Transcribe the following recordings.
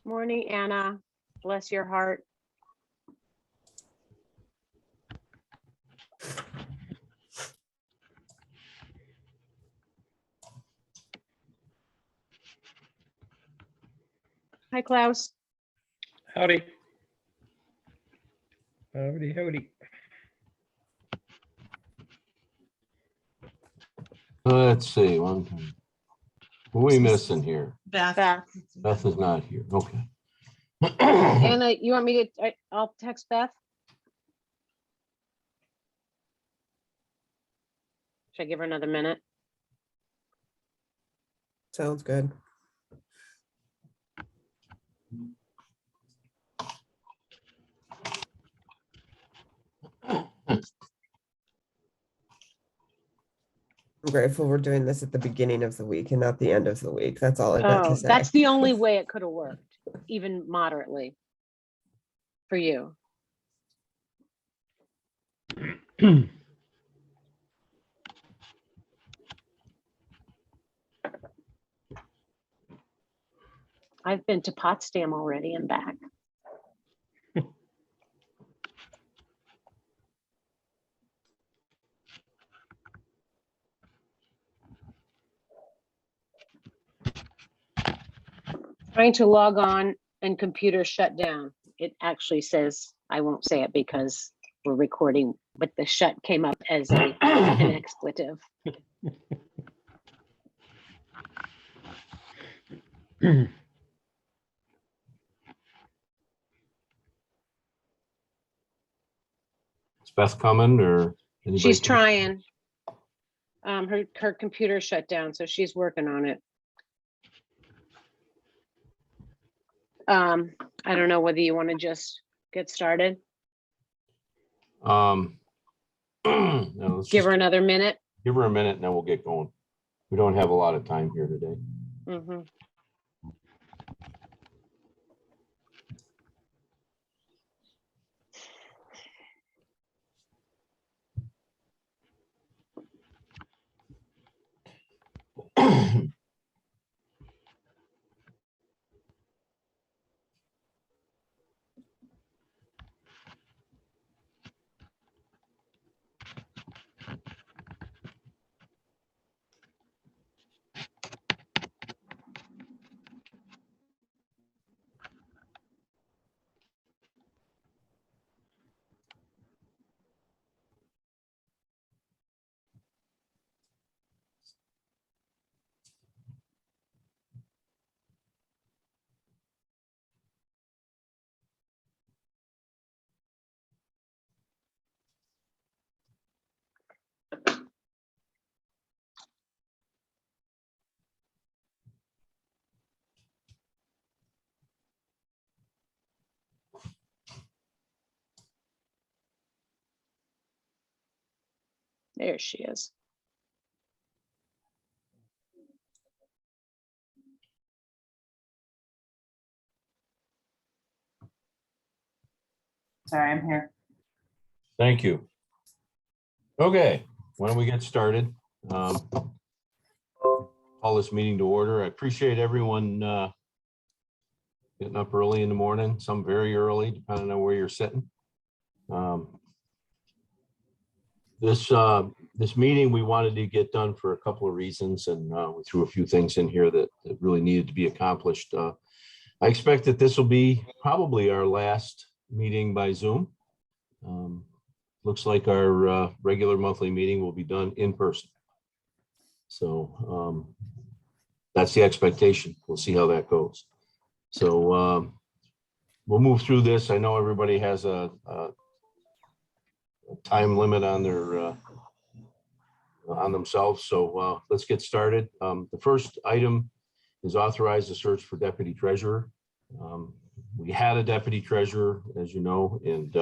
Morning, Anna. Bless your heart. Hi, Klaus. Howdy. Howdy, howdy. Let's see, one thing. Who are we missing here? Beth. Beth. Beth is not here, okay. Anna, you want me to, I'll text Beth? Should I give her another minute? Sounds good. I'm grateful we're doing this at the beginning of the week and not the end of the week. That's all I've got Oh, to say. that's the only way it could have worked, even moderately for you. I've been to Potsdam already and back. Trying to log on and computer shut down. It actually says, I won't say it because we're recording, but the shut came up as an expletive. Is Beth coming or? anybody She's coming? trying. Her computer shut down, so she's working on it. I don't know whether you want to just get started. No, let's Give just her another minute. give her a minute and then we'll get going. We don't have a lot of time here today. Mhm. There she is. Sorry, I'm here. Thank you. Okay, why don't we get started? Call this meeting to order. I appreciate everyone getting up early in the morning, some very early, depending on where you're sitting. This meeting we wanted to get done for a couple of reasons, and we threw a few things in here that really needed to be accomplished. I expect that this will be probably our last meeting by Zoom. Looks like our regular monthly meeting will be done in person. So that's the expectation. We'll see how that goes. So we'll move through this. I know everybody has a time limit on their on themselves. So let's get started. The first item is authorize the search for deputy treasurer. We had a deputy treasurer, as you know, and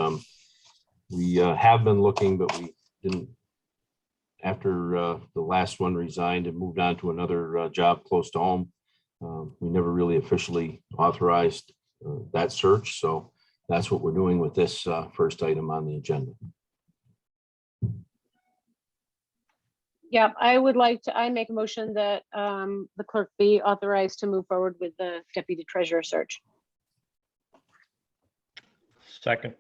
we have been looking, but we didn't, after the last one resigned and moved on to another job close to home. We never really officially authorized that search. So that's what we're doing with this first item on the agenda. Yeah, I make a motion that the clerk be authorized to move forward with the deputy treasurer search. Second.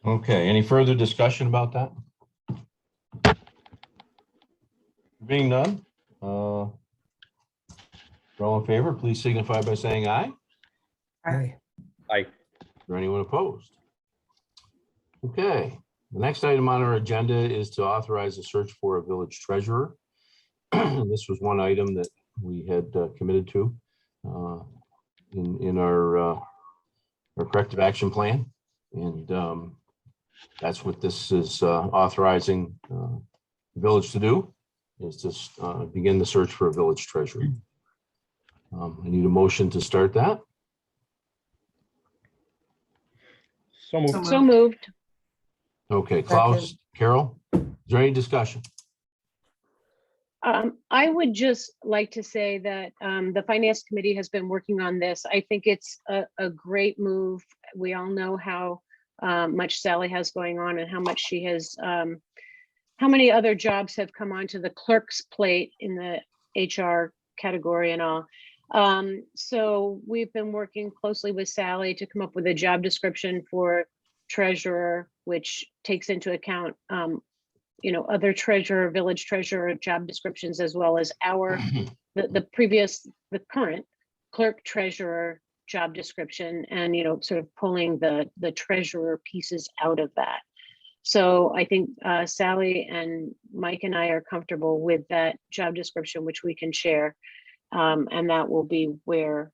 Okay, any further discussion about that? Being none, all in favor, please signify by saying aye. Aye. Aye. Is there anyone opposed? Okay, the next item on our agenda is to authorize a search for a village treasurer. This was one item that we had committed to in our corrective action plan. And that's what this is authorizing the village to do, is to begin the search for a village treasurer. I need a motion to start that. So moved. So moved. Okay, Klaus, Second. Carol, is there any discussion? I would just like to say that the finance committee has been working on this. I think it's a great move. We all know how much Sally has going on and how much she has, how many other jobs have come onto the clerk's plate in the HR category and all. So we've been working closely with Sally to come up with a job description for treasurer, which takes into account other treasurer, village treasurer job descriptions, as well as the current clerk treasurer job description, and sort of pulling the treasurer pieces out of that. So I think Sally and Mike and I are comfortable with that job description, which we can share, and that will be where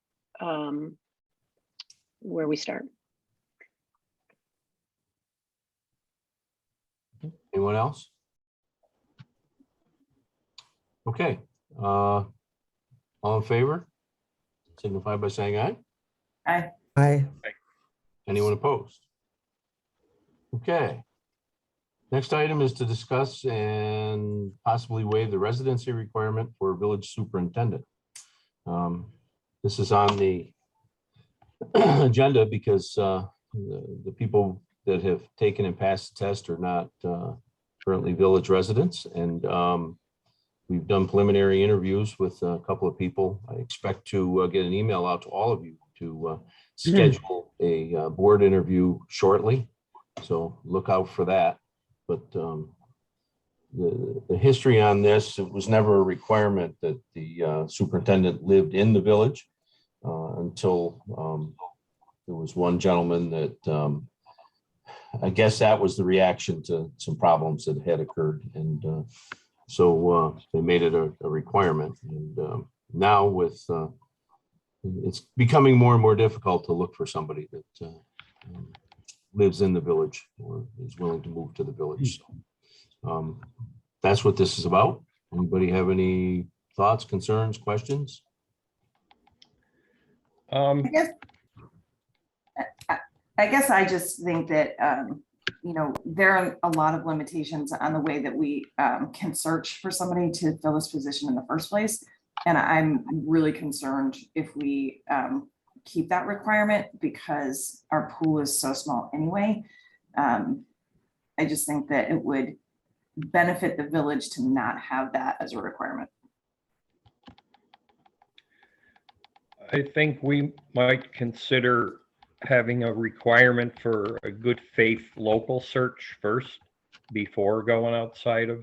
we start. Anyone else? Okay, all in favor? Signify by saying aye. Aye. Aye. Anyone opposed? Okay. Next item is to discuss and possibly waive the residency requirement for village superintendent. This is on the agenda because the people that have taken and passed the test are not currently village residents, and we've done preliminary interviews with a couple of people. I expect to get an email out to all of you to schedule a board interview shortly. So look out for that. But the history on this, it was never a requirement that the superintendent lived in the village until there was one gentleman that I guess that was the reaction to some problems that had occurred. And so they made it a requirement. And now with it's becoming more and more difficult to look for somebody that lives in the village or is willing to move to the village. So that's what this is about. Anybody have any thoughts, concerns, questions? I guess I just think that, there are a lot of limitations on the way that we can search for somebody to fill this position in the first place. And I'm really concerned if we keep that requirement because our pool is so small anyway. I just think that it would benefit the village to not have that as a requirement. I think we might consider having a requirement for a good faith local search first before going outside of.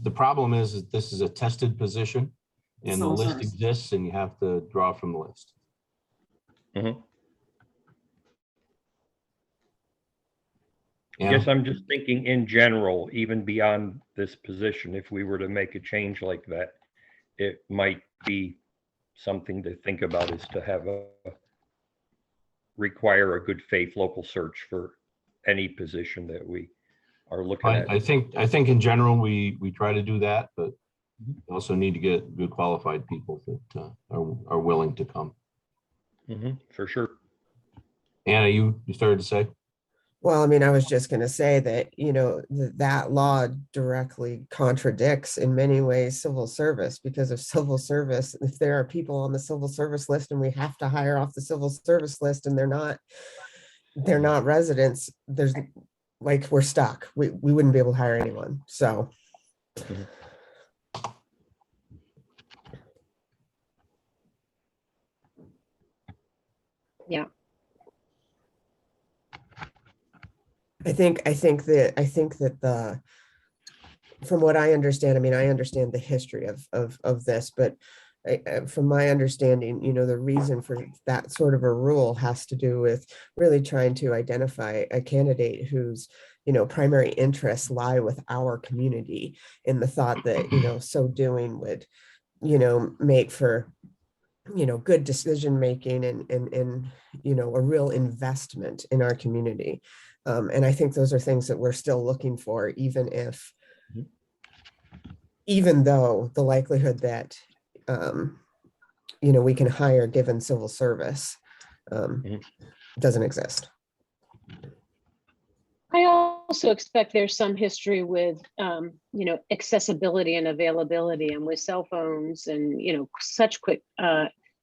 The problem is that this is a tested position and the Sole list source. exists and you have to draw from the list. Mhm. I Yeah, guess I'm just thinking in general, even beyond this position, if we were to make a change like that, it might be something to think about, is to have require a good faith local search for any position that we are looking at. I think in general, we try to do that, but we also need to get good qualified people that are willing to come. For sure. Anna, you started to say? Well, I mean, I was just going to say that, that law directly contradicts in many ways civil service, because of civil service, if there are people on the civil service list and we have to hire off the civil service list and they're not residents, like we're stuck. We wouldn't be able to hire anyone. So Yeah. I think that from what I understand, I mean, I understand the history of this, but from my understanding, you know, the reason for that sort of a rule has to do with really trying to identify a candidate whose, you know, primary interests lie with our community, in the thought that, you know, so doing would, you know, make for, you know, good decision making and you know, a real investment in our community. And I think those are things that we're still looking for, even though the likelihood that you know, we can hire given civil service doesn't exist. I also expect there's some history with, you know, accessibility and availability, and with cell phones and, you know, such quick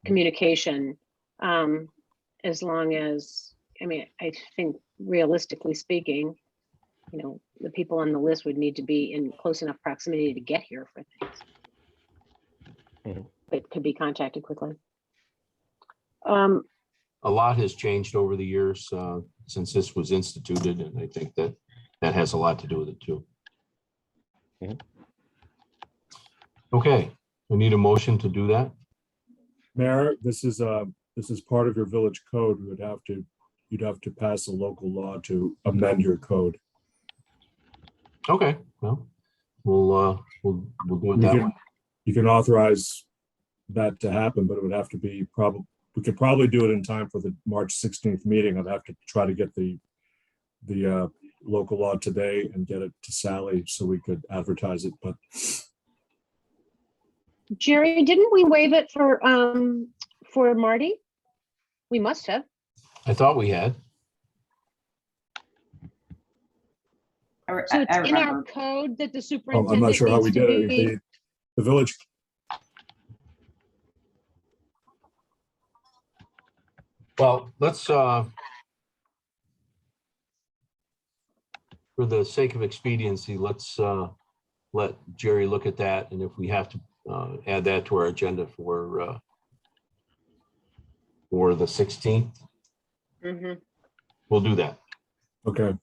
communication. As long as, I mean, I think realistically speaking, you know, the people on the list would need to be in close enough proximity to get here for things. Mhm. But could be contacted quickly. A lot has changed over the years since this was instituted, and I think that has a lot to do with it too. Mhm. Okay, we need a motion to do that. Mayor, this is part of your village code. You'd have to pass a local law to amend your code. Okay, well, we'll do it that way. You can authorize that to happen, but it would have to be we could probably do it in time for the March 16th meeting. I'd have to try to get the local law today and get it to Sally so we could advertise it, but Jerry, didn't we waive it for Marty? We must have. I thought we had. So it's I in our remember. code that the superintendent I'm not sure how we needs to did be. it. The village. Well, let's, for the sake of expediency, let's let Jerry look at that, and if we have to add that to our agenda for the 16th, Mhm. we'll do that. Okay.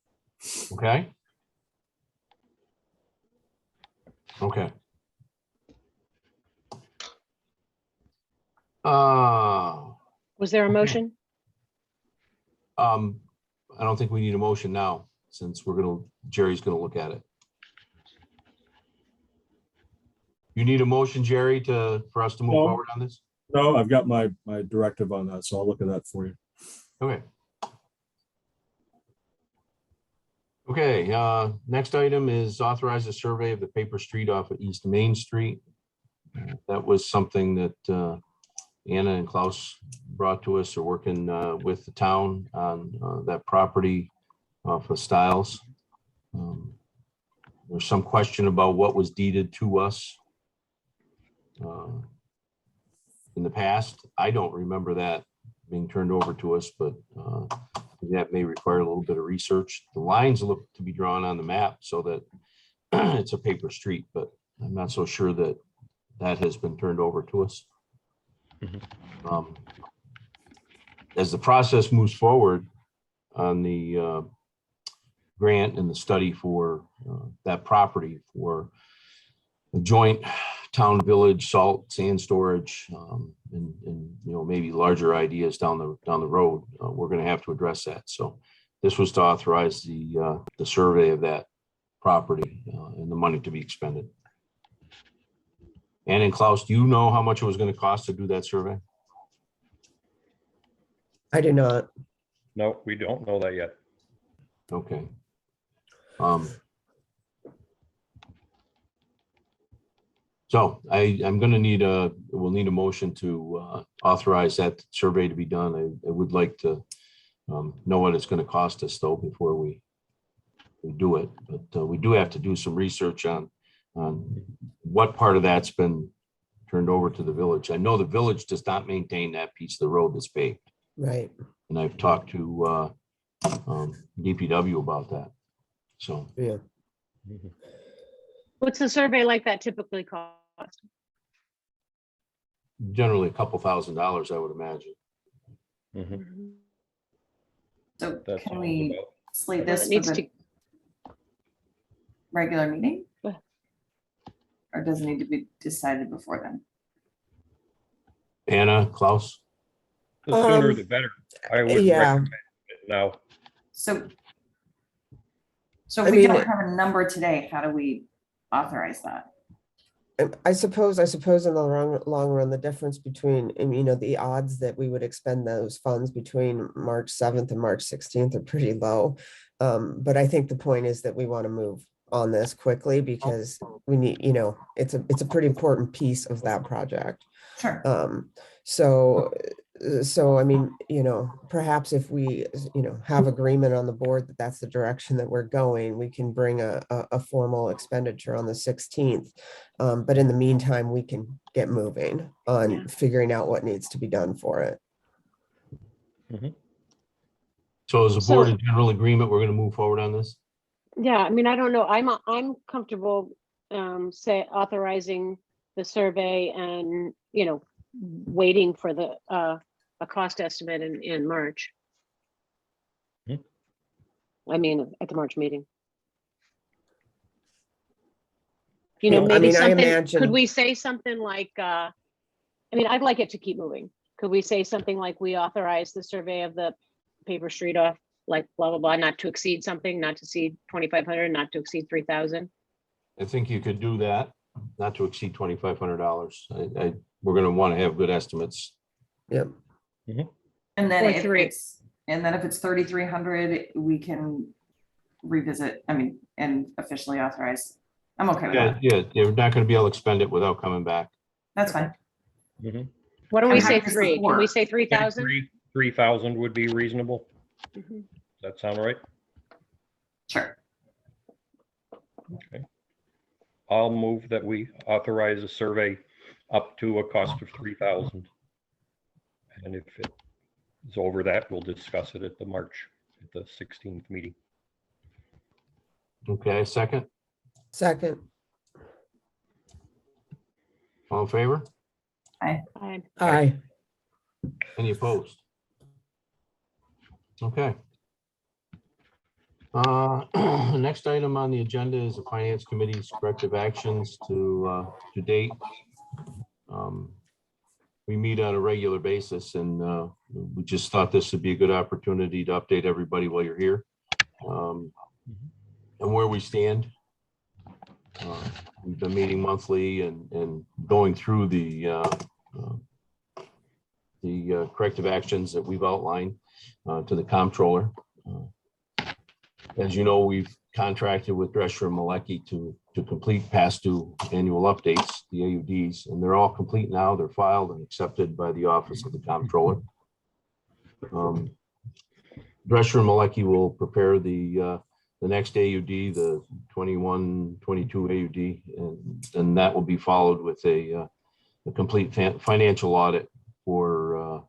Okay? Okay. Was there a Okay. motion? I don't think we need a motion now, since Jerry's gonna look at it. You need a motion, Jerry, for us to move No. forward on this? No, I've got my directive on that, so I'll look at that for you. Okay. Okay, next item is authorize a survey of the paper street off of East Main Street. That was something that Anna and Klaus brought to us. They're working with the town on that property for Styles. There's some question about what was deeded to us in the past. I don't remember that being turned over to us, but that may require a little bit of research. The lines look to be drawn on the map so that it's a paper street, but I'm not so sure that has been turned over to us. As the process moves forward on the grant and the study for that property for a joint town village salt sand storage and you know, maybe larger ideas down the road, we're going to have to address that. So this was to authorize the survey of that property and the money to be expended. Ann and Klaus, do you know how much it was going to cost to do that survey? I do not. No, we don't know that yet. Okay. So I'm going to we'll need a motion to authorize that survey to be done. I would like to know what it's going to cost us though before we do it. But we do have to do some research on what part of that's been turned over to the village. I know the village does not maintain that piece of the road that's paved. Right. And I've talked to DPW about that. So Yeah. Mhm. What's a survey like that typically cost? generally a couple $1,000s, I would imagine. Mhm. So That can sounds we about, slate Well, this it for needs the to, regular meeting? Well- Or does it need to be decided before then? Anna, Klaus? the sooner Um, the better. I would yeah. recommend it now. So I if we mean- don't have a number today, how do we authorize that? I suppose in the long run, the difference between, the odds that we would expend those funds between March 7th and March 16th are pretty low. But I think the point is that we want to move on this quickly because we need, it's a pretty important piece of that project. Sure. So I mean, perhaps if we, have agreement on the board that that's the direction that we're going, we can bring a formal expenditure on the 16th. But in the meantime, we can get moving on Yeah. figuring out what needs to be done for it. So as a board So- in general agreement, we're going to move forward on this? yeah, I mean, I don't know. I'm comfortable, say authorizing the survey and, waiting for the, a cost estimate in March. Hmm. I mean, at the March meeting. Well, I Maybe mean, I something, could imagine- we say something like, I mean, I'd like it to keep moving. Could we say something like we authorize the survey of the paper street off, like blah, blah, blah, not to exceed something, not to exceed 2,500, not to exceed 3,000? I think you could do that, not to exceed $2,500. We're going to want to have good estimates. Yep. And then Or if three. it's 3,300, we can revisit, and officially authorize. I'm okay with Yeah, that. yeah, you're not going to be able to expend it without coming back. That's fine. Mhm. Why don't I'm we say happy to 3? Can we support. say 3,000? 3,000 would be reasonable. Mhm. Does that sound right? Sure. I'll move that we authorize a survey up to a cost of 3,000. And if it is over that, we'll discuss it at the 16th meeting. Okay, second, Second, all in favor? I- aye. Any opposed? Okay. Next item on the agenda is the Finance Committee's corrective actions to date. We meet on a regular basis and we just thought this would be a good opportunity to update everybody while you're here. And where we stand. We've been meeting monthly and going through the corrective actions that we've outlined to the comptroller. As you know, we've contracted with Drescher and Malecki to complete past due annual updates, the AUDs, and they're all complete now. They're filed and accepted by the Office of the Comptroller. Drescher and Malecki will prepare the next AUD, the 21-22 AUD, and that will be followed with a complete financial audit for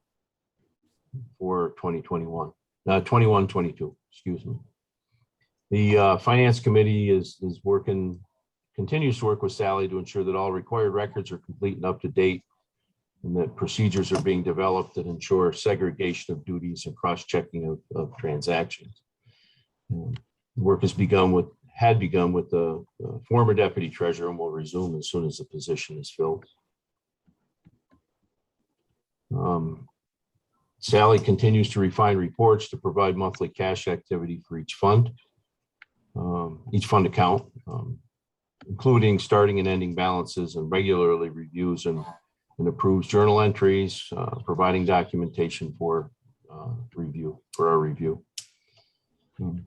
2021, 21-22, excuse me. The Finance Committee continues to work with Sally to ensure that all required records are complete and up to date, and that procedures are being developed that ensure segregation of duties and cross-checking of transactions. Work had begun with the former deputy treasurer and will resume as soon as the position is filled. Sally continues to refine reports to provide monthly cash activity for each fund account, including starting and ending balances, and regularly reviews and approves journal entries, providing documentation for our review.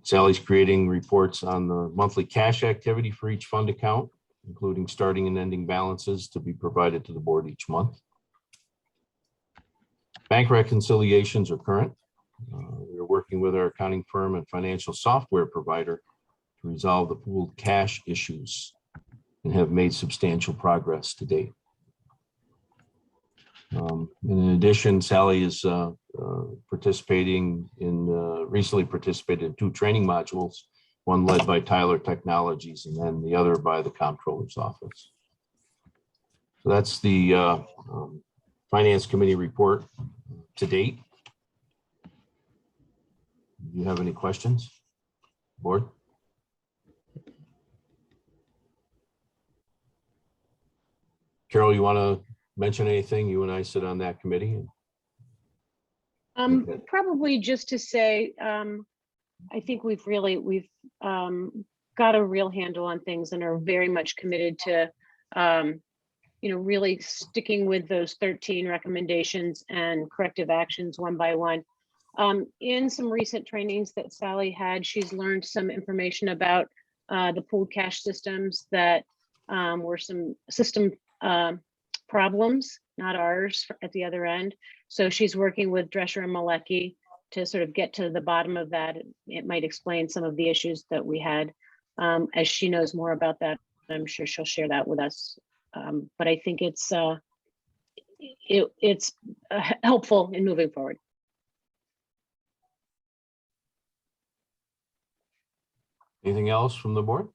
Sally's creating reports on the monthly cash activity for each fund account, including starting and ending balances to be provided to the board each month. Bank reconciliations are current. We're working with our accounting firm and financial software provider to resolve the pooled cash issues and have made substantial progress to date. In addition, Sally is recently participated in 2 training modules, one led by Tyler Technologies and then the other by the Comptroller's Office. So that's the Finance Committee report to date. Do you have any questions, board? Carol, you want to mention anything? You and I sit on that committee. Okay. Probably just to say, I think we've got a real handle on things and are very much committed to, really sticking with those 13 recommendations and corrective actions one by one. In some recent trainings that Sally had, she's learned some information about the pooled cash systems that were some system problems, not ours at the other end. So she's working with Drescher and Malecki to sort of get to the bottom of that. It might explain some of the issues that we had. As she knows more about that, I'm sure she'll share that with us. But I think it's helpful in moving forward. Anything else from the board?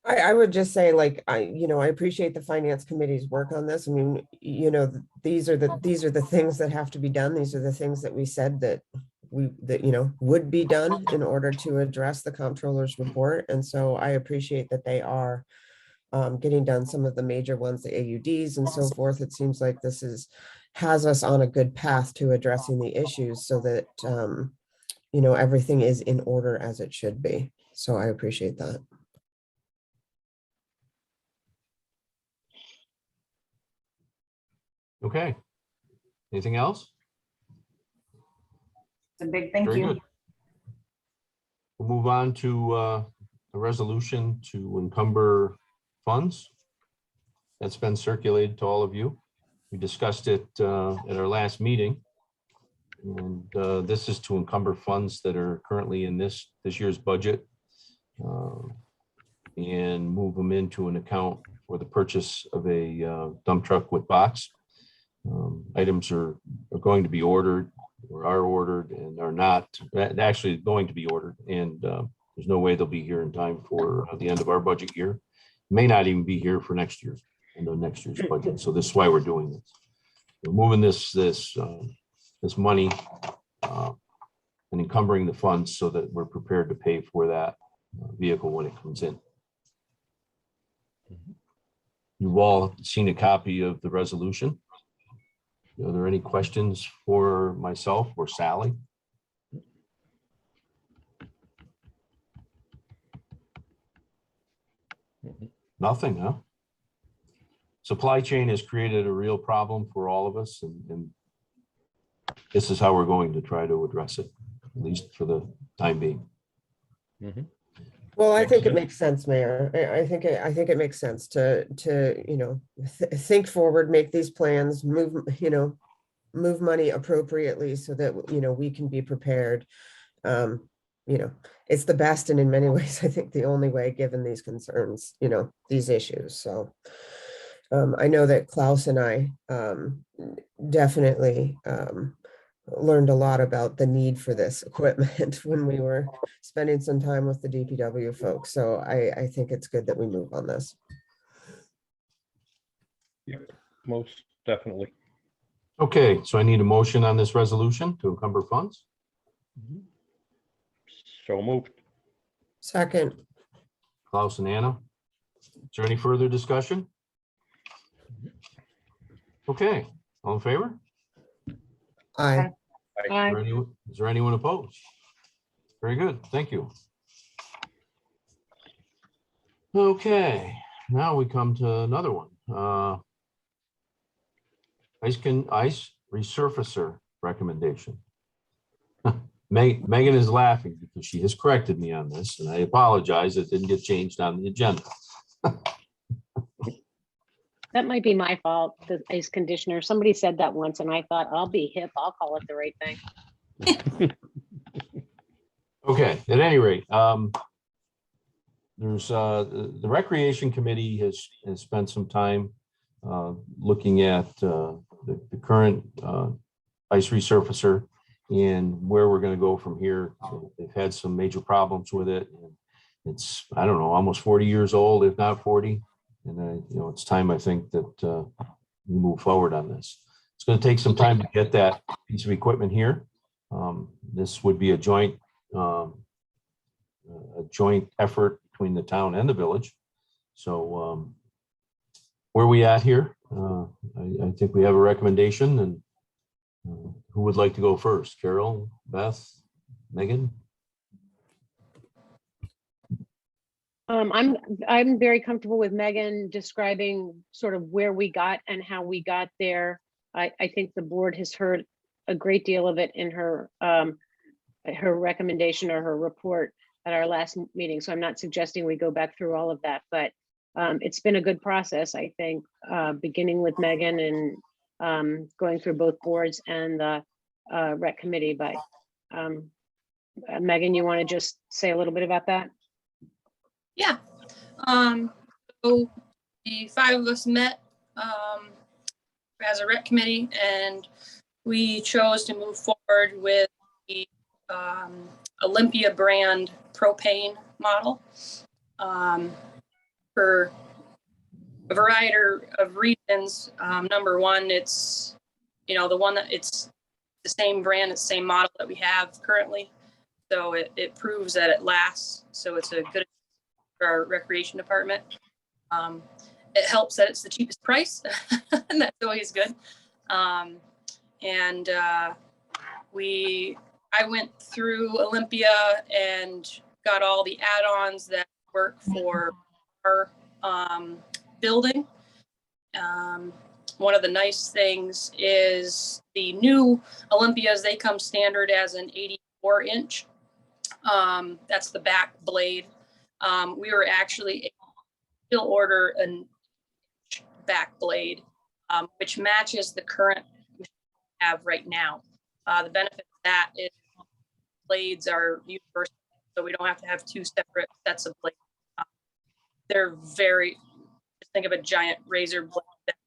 I would just say, like, I appreciate the finance committee's work on this. I mean, these are the things that have to be done. These are the things that we said that would be done in order to address the comptroller's report. And so I appreciate that they are getting done some of the major ones, the AUDs and so forth. It seems like this has us on a good path to addressing the issues so that, everything is in order as it should be. So I appreciate that. Okay. Anything else? It's a big thank Very you. good. We'll move on to a resolution to encumber funds. That's been circulated to all of you. We discussed it at our last meeting. And this is to encumber funds that are currently in this year's budget and move them into an account for the purchase of a dump truck with box. Items are going to be ordered or are ordered and are not actually going to be ordered. And there's no way they'll be here in time for the end of our budget year. May not even be here for next year's budget. So this is why we're doing this. We're moving this money and encumbering the funds so that we're prepared to pay for that vehicle when it comes in. You've all seen a copy of the resolution. Are there any questions for myself or Sally? Nothing, huh? Supply chain has created a real problem for all of us, and this is how we're going to try to address it, at least for the time being. Mhm. Well, I think it makes sense, Mayor. I think it makes sense to think forward, make these plans, move money appropriately so that we can be prepared. It's the best, and in many ways, I think the only way, given these concerns, these issues. So I know that Klaus and I definitely learned a lot about the need for this equipment when we were spending some time with the DPW folks. So I think it's good that we move on this. Yep, most definitely. Okay, so I need a motion on this resolution to encumber funds. So moved. Second. Klaus and Anna. Is there any further discussion? Okay, all in favor? Aye. Aye. Is there anyone opposed? Very good, thank you. Okay, now we come to another one. Ice resurfacer recommendation. Megan is laughing because she has corrected me on this, and I apologize. It didn't get changed on the agenda. That might be my fault, the ice conditioner. Somebody said that once and I thought, I'll be hip, I'll call it the right thing. Okay, at any rate, there's the Recreation Committee has spent some time looking at the current ice resurfacer and where we're going to go from here. They've had some major problems with it. It's, I don't know, almost 40 years old, if not 40. And it's time, I think, that we move forward on this. It's going to take some time to get that piece of equipment here. This would be a joint effort between the town and the village. So where are we at here? I think we have a recommendation, and who would like to go first? Carol, Beth, Megan? I'm very comfortable with Megan describing sort of where we got and how we got there. I think the board has heard a great deal of it in her recommendation or her report at our last meeting. So I'm not suggesting we go back through all of that, but it's been a good process, I think, beginning with Megan and going through both boards and the rec committee. But Megan, you want to just say a little bit about that? Yeah. So the 5 of us met as a rec committee, and we chose to move forward with the Olympia brand propane model for a variety of reasons. Number one, it's it's the same brand, it's the same model that we have currently. So it proves that it lasts. So it's a good for our recreation department. It helps that it's the cheapest price, and that's always good. I went through Olympia and got all the add-ons that work for our building. One of the nice things is the new Olympias, they come standard as an 84-inch. That's the back blade. We were actually still order an back blade, which matches the current we have right now. The benefit of that is blades are universal, so we don't have to have 2 separate sets of blades. They're just think of a giant razor blade that's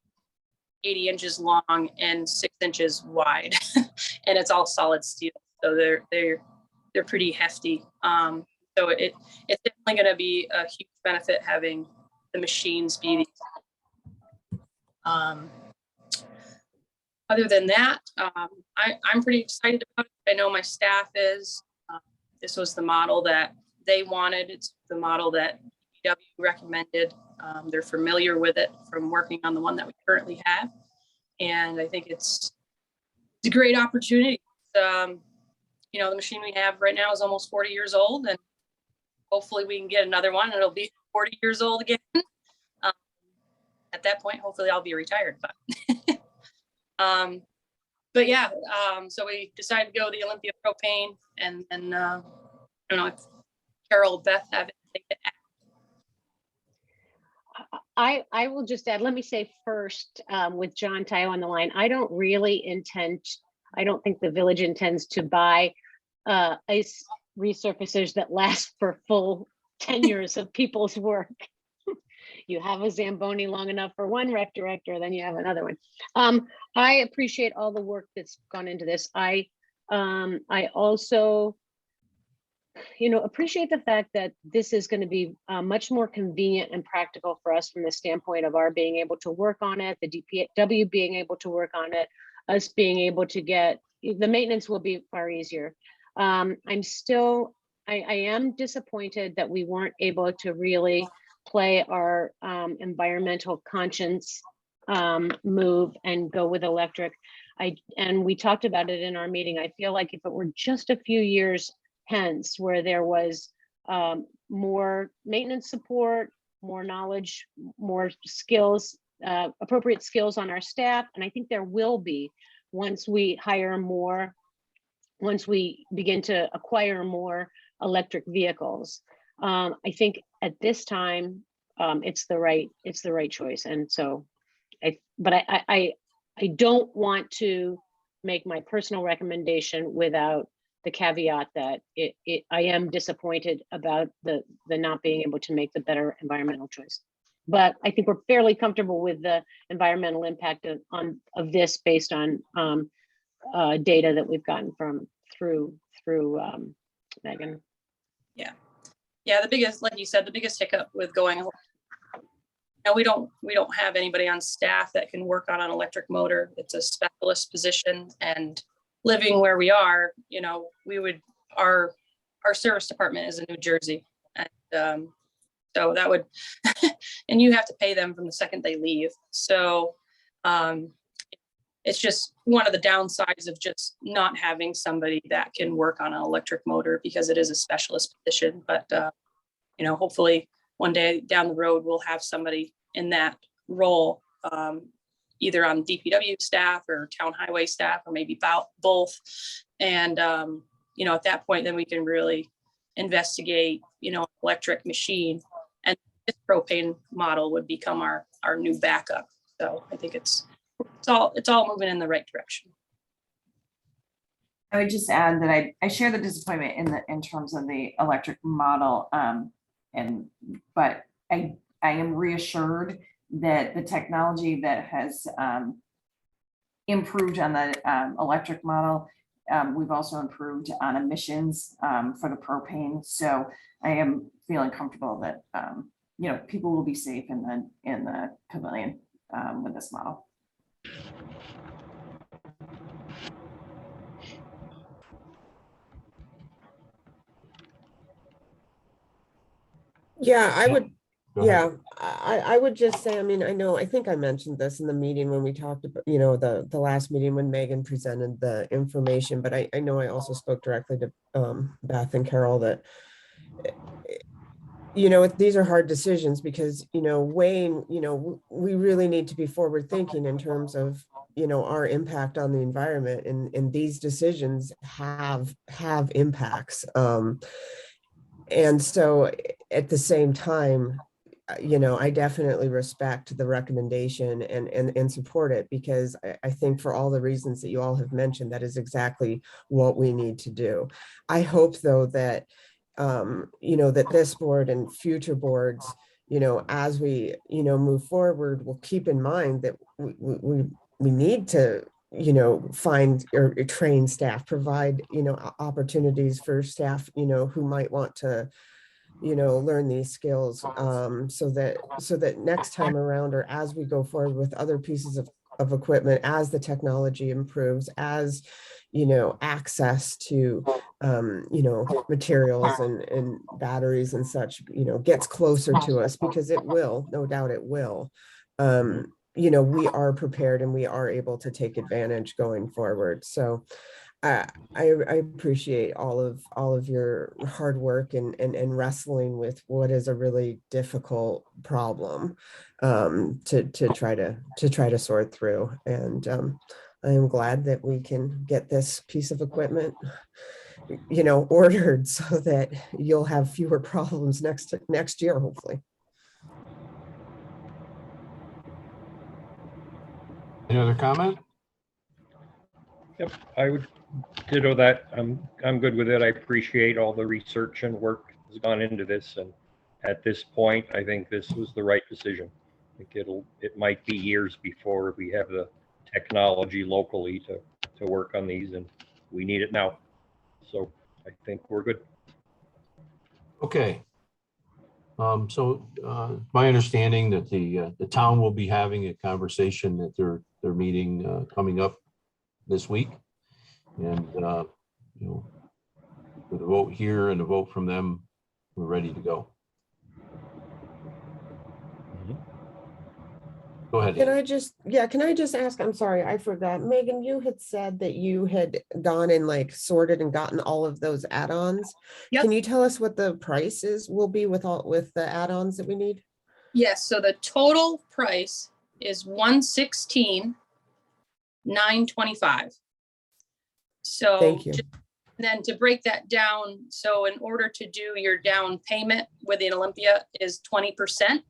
80 inches long and 6 inches wide, and it's all solid steel, so they're pretty hefty. So it's definitely going to be a huge benefit having the machines be these. Other than that, I'm pretty excited about it. I know my staff is. This was the model that they wanted. It's the model that DPW recommended. They're familiar with it from working on the one that we currently have. And I think it's a great opportunity. The machine we have right now is almost 40 years old, and hopefully we can get another one and it'll be 40 years old again. At that point, hopefully I'll be retired, but yeah, so we decided to go the Olympia propane, and then I don't know if Carol, Beth have anything to add. I will just add, let me say first, with John Tayo on the line, I don't think the village intends to buy ice resurfacers that last for full tenures of people's work. You have a Zamboni long enough for one rec director, then you have another one. I appreciate all the work that's gone into this. I also, appreciate the fact that this is going to be much more convenient and practical for us from the standpoint of our being able to work on it, the DPW being able to work on it, us being able to get, the maintenance will be far easier. I am disappointed that we weren't able to really play our environmental conscience move and go with electric. And we talked about it in our meeting. I feel like if it were just a few years hence where there was more maintenance support, more knowledge, more skills, appropriate skills on our staff, and I think there will be once we hire more, once we begin to acquire more electric vehicles. I think at this time, it's the right choice. And so, I don't want to make my personal recommendation without the caveat that I am disappointed about the not being able to make the better environmental choice. But I think we're fairly comfortable with the environmental impact of this based on data that we've gotten from through Megan. Yeah, the biggest, like you said, the biggest hiccup with going, now we don't have anybody on staff that can work on an electric motor. It's a specialist position, and living where we are, our service department is in New Jersey. And so that would, and you have to pay them from the second they leave. So it's just one of the downsides of just not having somebody that can work on an electric motor, because it is a specialist position. But, hopefully one day down the road, we'll have somebody in that role, either on DPW staff or town highway staff, or maybe both. And, at that point, then we can really investigate, electric machine, and this propane model would become our new backup. So I think it's all moving in the right direction. I would just add that I share the disappointment in terms of the electric model. But I am reassured that the technology that has improved on the electric model, we've also improved on emissions for the propane. So I am feeling comfortable that people will be safe in the pavilion with this model. Yeah, I would, Go ahead. yeah, I would just say, I think I mentioned this in the meeting when we talked about, the last meeting when Megan presented the information, but I know I also spoke directly to Beth and Carol that, these are hard decisions because, weighing, we really need to be forward thinking in terms of, our impact on the environment, and these decisions have impacts. And so at the same time, I definitely respect the recommendation and support it, because I think for all the reasons that you all have mentioned, that is exactly what we need to do. I hope, though, that, that this board and future boards, as we, move forward, will keep in mind that we need to, find or train staff, provide, opportunities for staff, who might want to, learn these skills, so that next time around, or as we go forward with other pieces of equipment, as the technology improves, as, access to, materials and batteries and such, gets closer to us, because it will, no doubt it will. We are prepared and we are able to take advantage going forward. So I appreciate all of your hard work and wrestling with what is a really difficult problem, to try to sort through. And I am glad that we can get this piece of equipment, ordered, so that you'll have fewer problems next year, hopefully. Any other comment? Yep, I would ditto that. I'm good with it. I appreciate all the research and work has gone into this, and at this point, I think this was the right decision. I think it might be years before we have the technology locally to work on these, and we need it now. So I think we're good. Okay. So my understanding that the town will be having a conversation at their meeting coming up this week. And, with a vote here and a vote from them, we're ready to go. Go ahead. Can I just ask, I'm sorry, I forgot. Megan, you had said that you had gone and sorted and gotten all of those add-ons. Yep. Can you tell us what the prices will be with the add-ons that we need? Yes, so the total price is $116,925. So Thank you. then to break that down, so in order to do your down payment within Olympia is 20%.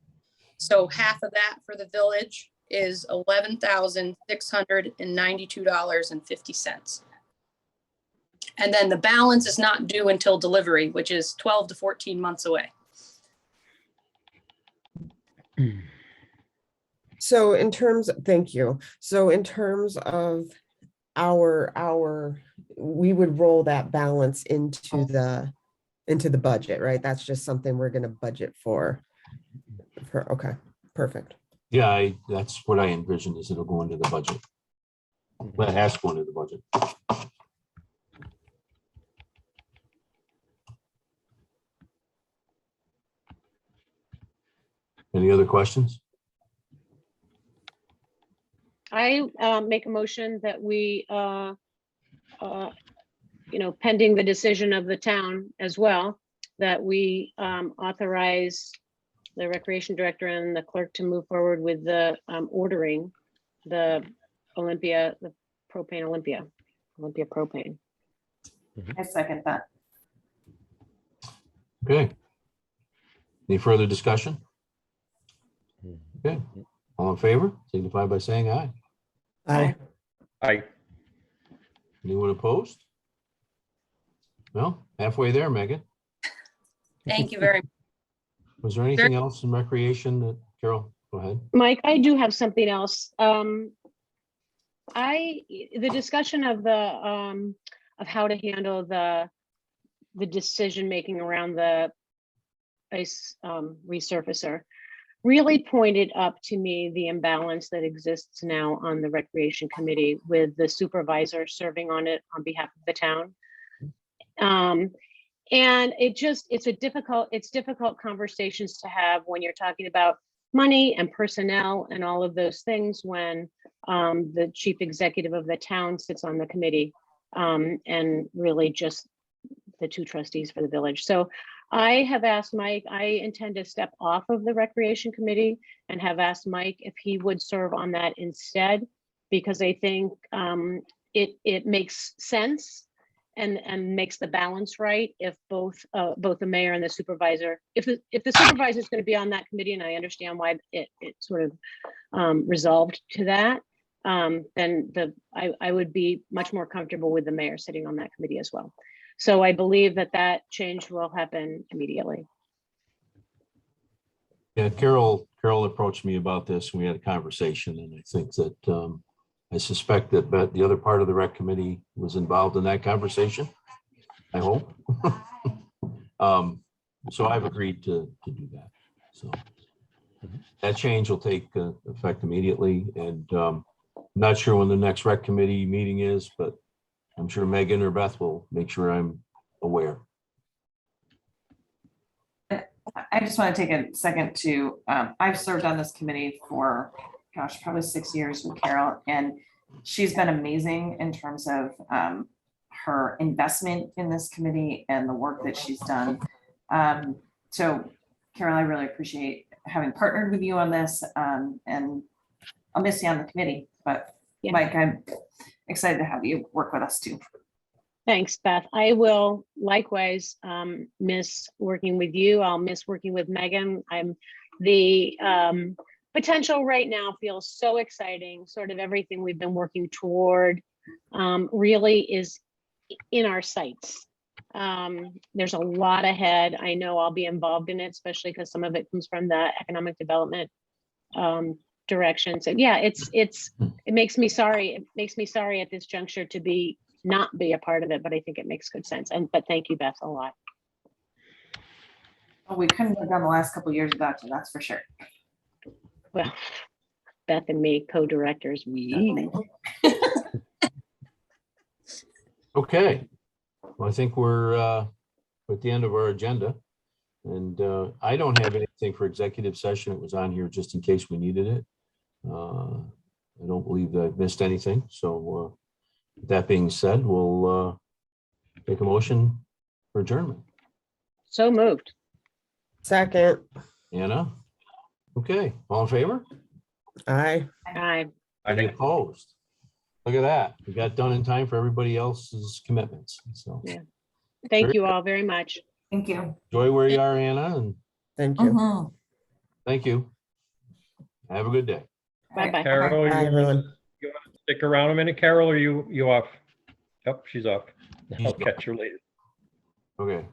So half of that for the village is $11,692.50. And then the balance is not due until delivery, which is 12 to 14 months away. So thank you. So in terms of we would roll that balance into the budget, right? That's just something we're gonna budget for. Okay, perfect. Yeah, that's what I envision is it'll go into the budget. Well, it has to go into the budget. Any other questions? I make a motion that we, pending the decision of the town as well, that we authorize the recreation director and the clerk to move forward with the ordering the Olympia, the propane Olympia propane. I second that. Okay. Any further discussion? Okay, all in favor, signify by saying aye. Aye. I, Anyone opposed? No, halfway there, Megan. Thank you very much. Was there anything else in recreation that, Carol, go ahead. Mike, I do have something else. The discussion of of how to handle the decision-making around the ice resurfacer really pointed up to me the imbalance that exists now on the recreation committee with the supervisor serving on it on behalf of the town. And it's difficult conversations to have when you're talking about money and personnel and all of those things when the chief executive of the town sits on the committee and really just the two trustees for the village. So I have asked Mike, I intend to step off of the recreation committee and have asked Mike if he would serve on that instead, because I think it makes sense and makes the balance right if both the mayor and the supervisor, if the supervisor is going to be on that committee, and I understand why it sort of resolved to that, then I would be much more comfortable with the mayor sitting on that committee as well. So I believe that change will happen immediately. Yeah, Carol approached me about this and we had a conversation, and I think that I suspect that the other part of the rec committee was involved in that conversation. I hope. So I've agreed to do that. So that change will take effect immediately, and I'm not sure when the next rec committee meeting is, but I'm sure Megan or Beth will make sure I'm aware. I just want to take a second to, I've served on this committee for, gosh, probably 6 years with Carol, and she's been amazing in terms of her investment in this committee and the work that she's done. So Carol, I really appreciate having partnered with you on this, and I'll miss you on the committee, but Yeah. Mike, I'm excited to have you work with us too. Thanks, Beth. I will likewise miss working with you. I'll miss working with Megan. The potential right now feels so exciting. Sort of everything we've been working toward really is in our sights. There's a lot ahead. I know I'll be involved in it, especially because some of it comes from the economic development direction. So yeah, it makes me sorry. It makes me sorry at this juncture to not be a part of it, but I think it makes good sense. But thank you, Beth, a lot. Oh, we couldn't have done the last couple of years without you, that's for sure. Well, Beth and me, co-directors, we. Okay, well, I think we're at the end of our agenda, and I don't have anything for executive session. It was on here just in case we needed it. I don't believe that I've missed anything. So with that being said, we'll take a motion for adjournment. So moved. Second. Anna? Okay, all in favor? Aye. Aye. Any opposed? Look at that. We got done in time for everybody else's commitments. So Yeah. Thank you all very much. Thank you. enjoy where you are, Anna, and Thank you. Mhm. thank you. Have a good day. Bye-bye. Carol, Bye, you everyone. stick around a minute, Carol, or you off? Yep, she's off. She's I'll off. catch her later. Okay.